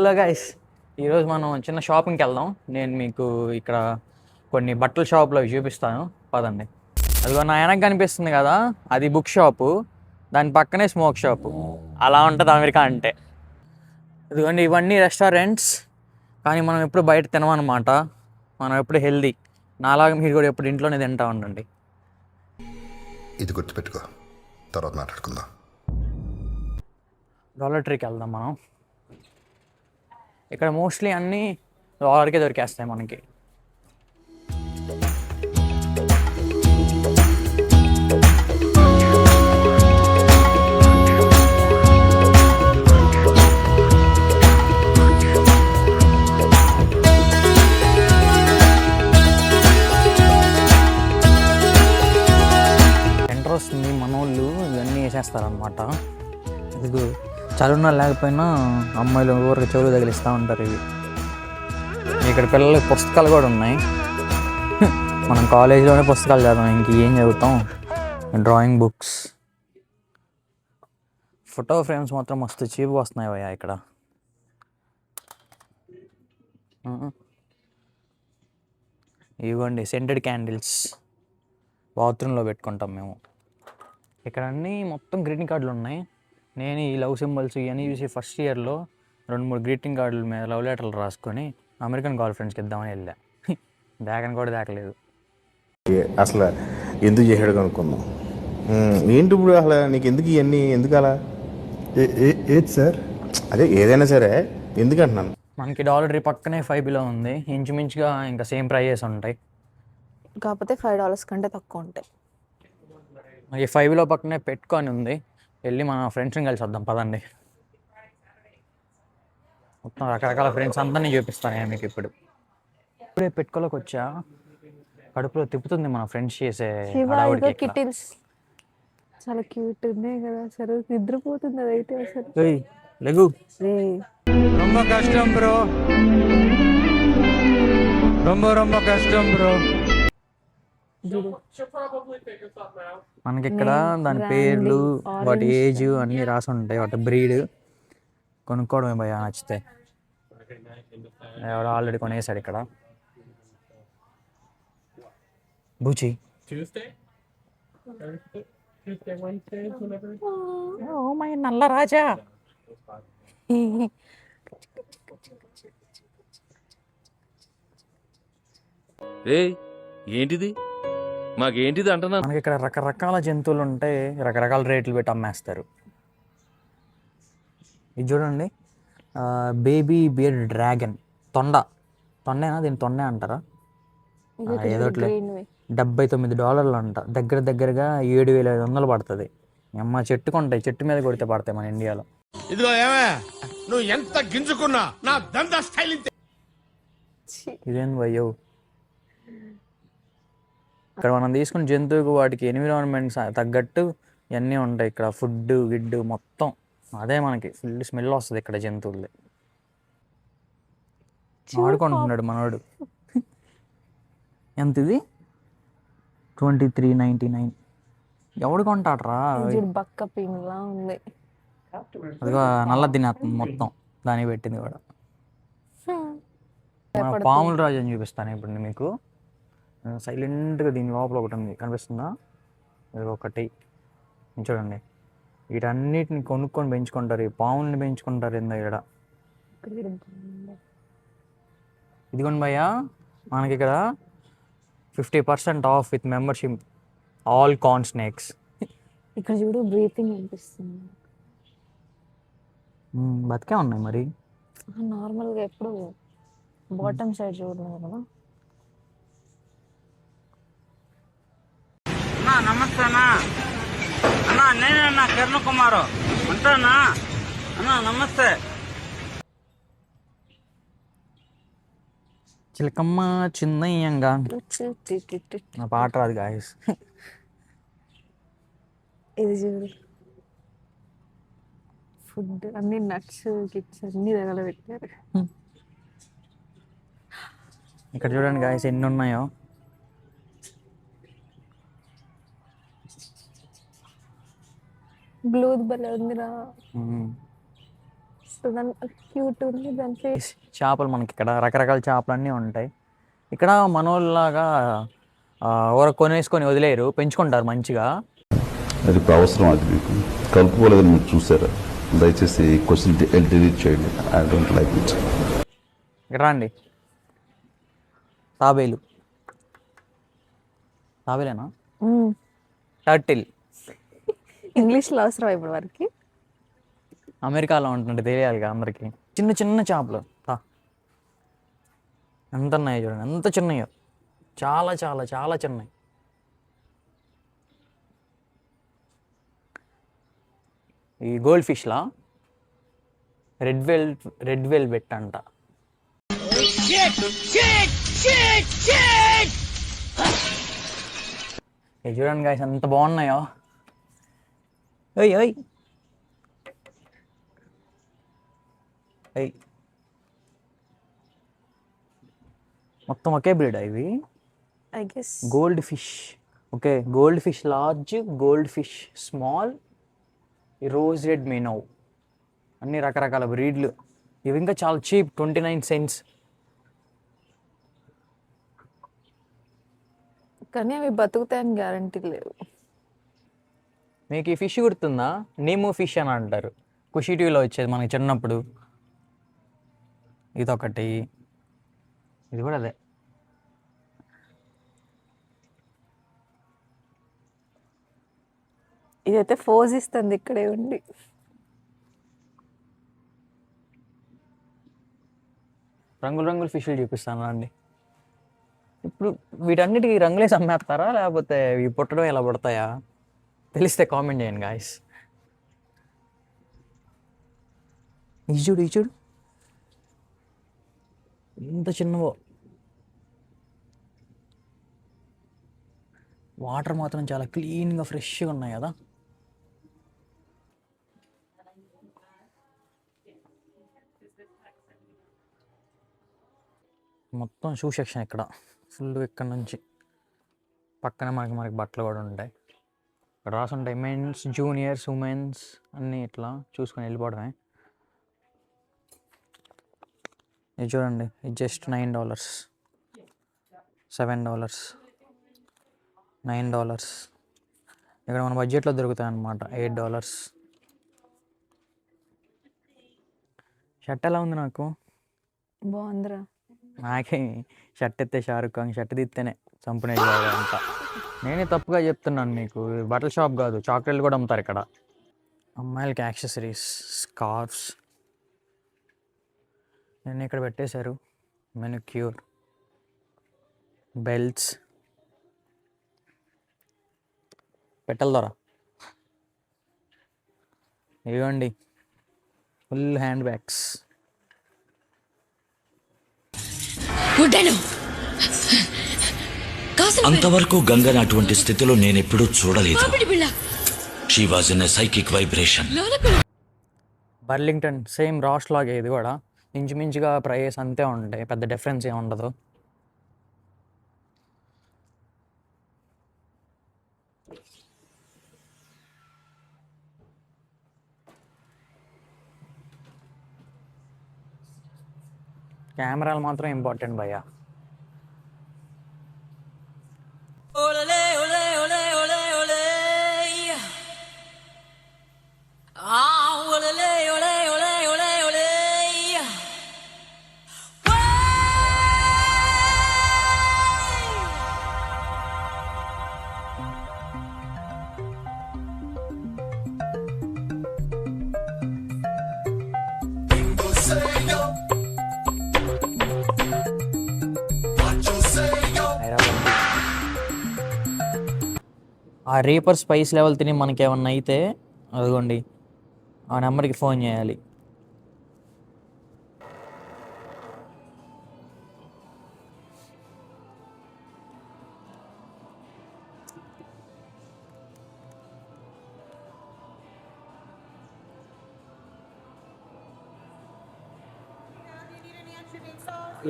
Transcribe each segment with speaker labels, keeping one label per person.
Speaker 1: Hello guys, ఈరోజు మనం చిన్న షాపింగ్కి వెళ్దాం. నేను మీకు ఇక్కడ కొన్ని బట్టల షాపులో చూపిస్తాను, పదండి. అదిగో నా వెనక కనిపిస్తుంది కదా, అది బుక్ షాపు, దాని పక్కనే స్మోక్ షాపు. అలా ఉంటుంది అమెరికా అంటే. ఇదిగోండి, ఇవన్నీ రెస్టారెంట్స్, కానీ మనం ఎప్పుడు బయట తినమన్నమాట. మనం ఎప్పుడు హెల్దీ. నాలాగా మీరు కూడా ఎప్పుడు ఇంట్లోనే తింటా ఉండండి.
Speaker 2: ఇది గుర్తుపెట్టుకో, తర్వాత మాట్లాడుకుందాం.
Speaker 1: డాలర్ ట్రీకి వెళ్దాం మనం. ఇక్కడ మోస్ట్లీ అన్నీ డాలర్కే దొరికేస్తాయి మనకి. ఎంటర్ వస్తుంది, మనోళ్ళు ఇవన్నీ వేసేస్తారనమాట. ఇది చదువున్నా లేకపోయినా అమ్మాయిలు ఊరికి చెవులు తగిలిస్తూ ఉంటారు ఇవి. ఇక్కడ పిల్లలకి పుస్తకాలు కూడా ఉన్నాయి. మనం కాలేజీలోనే పుస్తకాలు చదవం, ఇంక ఏం చదువుతాం. డ్రాయింగ్ బుక్స్, ఫోటో ఫ్రేమ్స్ మాత్రం మస్తు చీప్గా వస్తున్నాయి భయ్యా ఇక్కడ. ఇవ్వండి సెంటెడ్ క్యాండిల్స్, బాత్రూంలో పెట్టుకుంటాం మేము. ఇక్కడ అన్నీ మొత్తం గ్రీటింగ్ కార్డులు ఉన్నాయి. నేను ఈ లవ్ సింబల్స్ ఇవన్నీ చూసి ఫస్ట్ ఇయర్లో 2-3 గ్రీటింగ్ కార్డుల మీద లవ్ లెటర్లు రాసుకొని అమెరికన్ గర్ల్ ఫ్రెండ్స్కి ఇద్దామని వెళ్ళా. దాకని కూడా దాకలేదు.
Speaker 3: అసలు ఎందుకు చేసాడు కనుక్కుందాం. ఏంటి ఇప్పుడు అసలు నీకు ఎందుకు ఇవన్నీ, ఎందుకు అలా?
Speaker 4: ఏది సార్?
Speaker 3: అదే ఏదైనా సరే ఎందుకు అంటున్నాను.
Speaker 1: మనకి డాలర్ ట్రీ పక్కనే 5 బిలో ఉంది. ఇంచుమించుగా ఇంకా సేమ్ ప్రైజెస్ ఉంటాయి,
Speaker 5: కాకపోతే $5 కంటే తక్కువ ఉంటాయి.
Speaker 1: ఈ 5 బిలో పక్కనే పెట్టుకొని ఉంది. వెళ్ళి మన ఫ్రెండ్స్ని కలిసి వద్దాం, పదండి. మొత్తం రకరకాల ఫ్రెండ్స్ అందరినీ చూపిస్తాను నేను మీకు. ఇప్పుడే పెట్టుకోలోకి వచ్చా, కడుపులో తిప్పుతుంది మన ఫ్రెండ్స్ చేసే హడావుడికి ఇక్కడ.
Speaker 5: కిటిల్స్ చాలా క్యూట్ ఉన్నాయి కదా, అసలు నిద్రపోతుంది అదైతే. అసలు
Speaker 1: ఏయ్, లెగు.
Speaker 6: ரொம்ப కష్టం బ్రో, ரொம்ப కష్టం బ్రో.
Speaker 1: మనకి ఇక్కడ దాని పేర్లు, వాటి ఏజ్ అన్నీ రాసి ఉంటాయి, వాటి బ్రీడ్. కొనుక్కోవడమే భయ నచ్చితే. ఎవడో ఆల్రెడీ కొనేసాడు ఇక్కడ. బూచి ఓ మై నల్ల రాజా.
Speaker 7: ఏంటిది మాకేంటిది అంటున్నా.
Speaker 1: మనకి ఇక్కడ రకరకాల జంతువులు ఉంటాయి, రకరకాల రేట్లు పెట్టి అమ్మేస్తారు. ఇది చూడండి, బేబీ బియర్డ్ డ్రాగన్. తొండేనా, దీన్ని తొండే అంటారా? ఏదోట్లే. $79 అంట. దగ్గరగా 7,500 పడుతుంది. అమ్మ చెట్టుకు ఉంటాయి, చెట్టు మీద కొడితే పడతాయి మన ఇండియాలో.
Speaker 6: ఇదిగో ఏమే, నువ్వు ఎంత గింజుకున్నా నా దందా స్టైల్ ఇంతే.
Speaker 1: ఇదేంది భయ్యో, ఇక్కడ మనం తీసుకున్న జంతువుకు వాటికి ఎన్విరాన్మెంట్స్ తగ్గట్టు ఇవన్నీ ఉంటాయి. ఇక్కడ ఫుడ్ గిడ్డు మొత్తం అదే. మనకి ఫుల్ స్మెల్ వస్తుంది ఇక్కడ జంతువులది. ఆడుకుంటున్నాడు మనోడు. ఎంత ఇది? $23.99. ఎవడు కొంటాడ్రా?
Speaker 5: బక్క పింగ్లా ఉంది.
Speaker 1: అదిగో నల్ల తినేస్తుంది మొత్తం, దానికి పెట్టింది కూడా. పాముల రాజు అని చూపిస్తాను ఇప్పుడు మీకు. సైలెంట్గా దీని లోపల ఒకటి ఉంది, కనిపిస్తుందా? ఇది ఒకటి చూడండి. వీటన్నిటిని కొనుక్కొని పెంచుకుంటారు, ఈ పాముల్ని పెంచుకుంటారు. ఏందో ఇక్కడ ఇదిగోండి భయ్యా, మనకి ఇక్కడ 50% of with membership all corn snakes.
Speaker 5: ఇక్కడ చూడు, బ్రీతింగ్ అనిపిస్తుంది.
Speaker 1: బతికే ఉన్నాయి మరి.
Speaker 5: నార్మల్గా ఎప్పుడు బాటమ్ సైడ్ చూడలేదు కదా.
Speaker 8: నమస్తే అన్నా. అన్నా నేనే కిరణ్ కుమార్ ఉంటానా అన్నా. నమస్తే.
Speaker 1: చిలకమ్మ చిన్నయ్యంగా నా పాట రాదు గాయస్.
Speaker 5: ఇది చూడు, ఫుడ్ అన్ని నట్స్ కిట్స్ అన్ని తగలబెట్టారు.
Speaker 1: ఇక్కడ చూడండి గాయస్ ఎన్ని ఉన్నాయో.
Speaker 5: బ్లూది భలే ఉందిరా. దాని క్యూట్ ఉంది దాని ఫేస్.
Speaker 1: చేపలు మనకి ఇక్కడ రకరకాల చేపలు అన్నీ ఉంటాయి. ఇక్కడ మనోళ్ళలాగా ఎవరు కొనేసుకొని వదిలేరు, పెంచుకుంటారు మంచిగా.
Speaker 9: అది ఇప్పుడు అవసరం, అది మీకు కలుపుకోలేదని మీరు చూసారా? దయచేసి ఈ క్వశ్చన్ డిలీట్ చేయండి. I don't like it.
Speaker 1: ఇక్కడ రండి. తాబేలు, తాబేలేనా? టర్టిల్.
Speaker 5: ఇంగ్లీష్లో అవసరం ఇప్పుడు వరకు.
Speaker 1: అమెరికాలో ఉంటుంటే తెలియాలిగా అందరికీ. చిన్న చిన్న చేపలు ఎంత ఉన్నాయో చూడండి, ఎంత చిన్నయో, చాలా చాలా చాలా చిన్నవి. ఈ గోల్డ్ ఫిష్లా రెడ్ వెల్వెట్ అంట. ఇది చూడండి గాయ్స్ ఎంత బాగున్నాయో. ఓయ్ ఓయ్ ఓయ్, మొత్తం ఒకే బ్రీడ్ ఇవి.
Speaker 5: I guess
Speaker 1: goldfish. Okay, goldfish large, goldfish small, rose red minnow, అన్ని రకరకాల బ్రీడ్లు. ఇవి ఇంకా చాలా చీప్, 29 cents.
Speaker 5: కానీ అవి బతుకుతాయని గ్యారంటీ లేవు.
Speaker 1: మీకు ఈ ఫిష్ గుర్తుందా? నీమో ఫిష్ అని అంటారు, ఖుషి టీవీలో వచ్చేది మనకి చిన్నప్పుడు. ఇదొకటి, ఇది కూడా అదే.
Speaker 5: ఇదైతే ఫోజ్ ఇస్తుంది ఇక్కడే ఉండి.
Speaker 1: రంగుల రంగుల ఫిష్లు చూపిస్తాను అండి. ఇప్పుడు వీటన్నిటికీ రంగులేసి అమ్మేస్తారా, లేకపోతే ఇవి పుట్టడం ఎలా పుడతాయా? తెలిస్తే కామెంట్ చేయండి గాయస్. ఇది చూడు, ఇది చూడు ఎంత చిన్నవో. వాటర్ మాత్రం చాలా క్లీన్గా ఫ్రెష్గా ఉన్నాయి కదా. మొత్తం షూ సెక్షన్ ఇక్కడ ఫుల్. ఇక్కడ నుంచి పక్కన మనకి బట్టలు కూడా ఉంటాయి. ఇక్కడ రాసి ఉంటాయి మెన్స్, జూనియర్స్, ఉమెన్స్ అన్నీ. ఇట్లా చూసుకొని వెళ్ళిపోవడమే. ఇది చూడండి, ఇది జస్ట్ $9, $7, $9. ఇక్కడ మన బడ్జెట్లో దొరుకుతాయి అన్నమాట. $8. షర్ట్ ఎలా ఉంది? నాకు
Speaker 5: బాగుందిరా.
Speaker 1: నాకే షర్ట్ ఎత్తే షారుఖ్ ఖాన్, షర్ట్ తీస్తేనే చంపనే అంట. నేనే తప్పుగా చెప్తున్నాను మీకు. బట్టల షాప్ కాదు, చాక్లెట్లు కూడా అమ్ముతారు ఇక్కడ. అమ్మాయిలకి యాక్సెసరీస్, స్కార్ఫ్స్ నేను ఇక్కడ పెట్టేశారు. మెనిక్యూర్, బెల్ట్స్, పెట్టల ద్వారా ఇవ్వండి. Full hand bags.
Speaker 10: అంతవరకు గంగని అటువంటి స్థితిలో నేనెప్పుడూ చూడలేదు. She was in a psychic vibration.
Speaker 1: Burlington same rash లాగే ఇది కూడా. ఇంచుమించుగా ప్రైస్ అంతే ఉంటాయి, పెద్ద డిఫరెన్స్ ఏమి ఉండదు. కెమెరాలు మాత్రం ఇంపార్టెంట్ భయ్యా. ఆ రీపర్ స్పైస్ లెవెల్ తిని మనకి ఏమన్నా అయితే అదిగోండి ఆ నెంబర్కి ఫోన్ చేయాలి.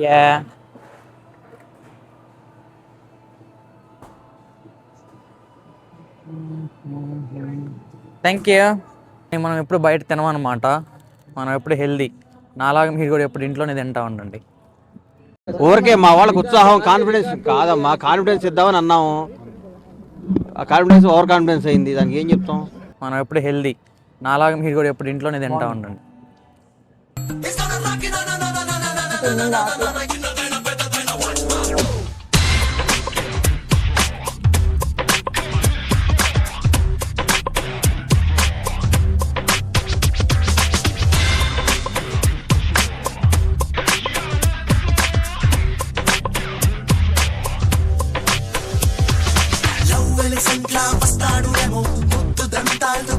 Speaker 1: Yeah. Thank you. మనం ఎప్పుడు బయట తినమన్నమాట. మనం ఎప్పుడు హెల్దీ. నాలాగా మీరు కూడా ఎప్పుడు ఇంట్లోనే తింటా ఉండండి.
Speaker 11: ఊరికే మా వాళ్ళకి ఉత్సాహం కాన్ఫిడెన్స్ కాదమ్మా, కాన్ఫిడెన్స్ ఇద్దామని అన్నాము. ఆ కాన్ఫిడెన్స్ ఓవర్ కాన్ఫిడెన్స్ అయింది, దానికి ఏం చెప్తాం.
Speaker 1: మనం ఎప్పుడు హెల్దీ. నాలాగా మీరు కూడా ఎప్పుడు ఇంట్లోనే తింటా ఉండండి.
Speaker 12: వస్తాడు ఏమో ముద్దు దంతాలతో